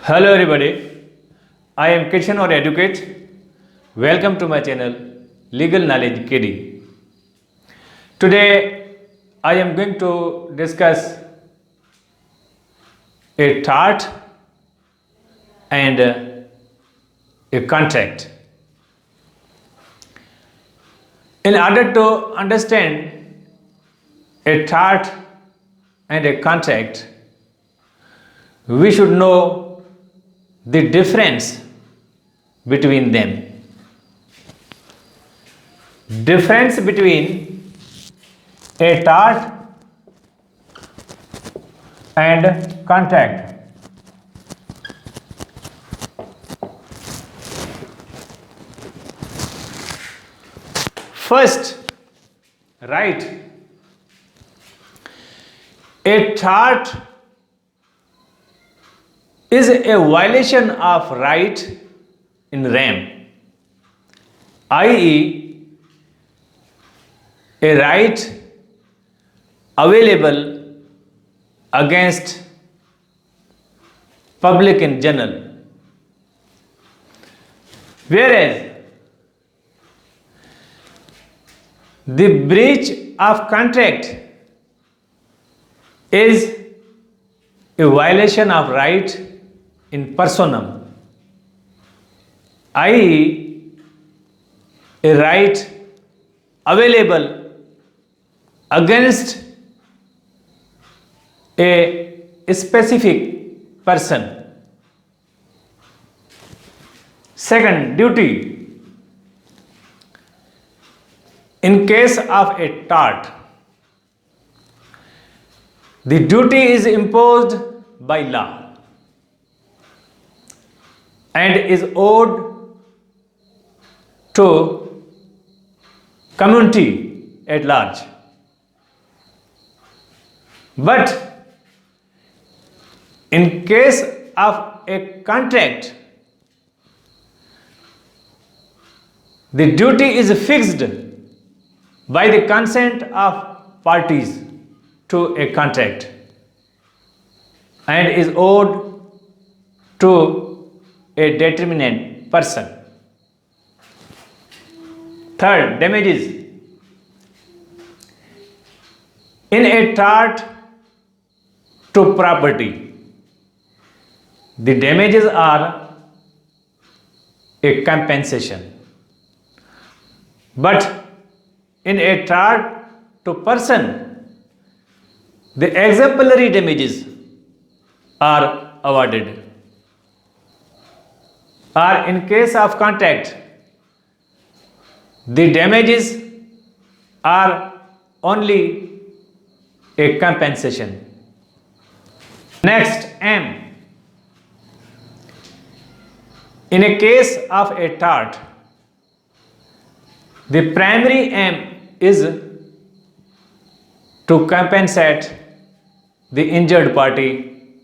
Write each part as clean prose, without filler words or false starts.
Hello everybody, I am KIRSHAN OAD Advocate. Welcome to my channel Legal Knowledge KD. Today I am going to discuss a tort and a contract. In order to understand a tort and a contract, we should know the difference between them. Difference between a tort and contract. First, right, a tort is a violation of right in rem, i.e. a right available against public in general, whereas the breach of contract is a violation of right in personam, i.e. a right available against a specific person. Second, duty. In case of a tort, the duty is imposed by law and is owed to community at large. But in case of a contract, the duty is fixed by the consent of parties to a contract and is owed to a determinate person. Third, damages. In a tort to property, the damages are a compensation. But in a tort to person, the exemplary damages are awarded. Or in case of contract, the damages are only a compensation. Next, M. In a case of a tort, the primary aim is to compensate the injured party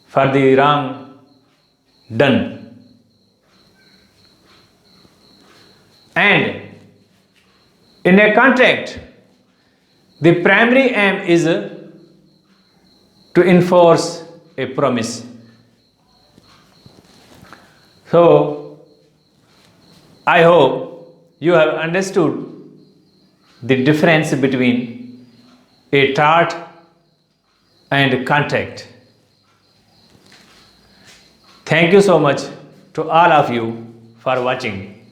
for the wrong done. And in a contract, the primary aim is to enforce a promise. So, I hope you have understood the difference between a tort and contract. Thank you so much to all of you for watching.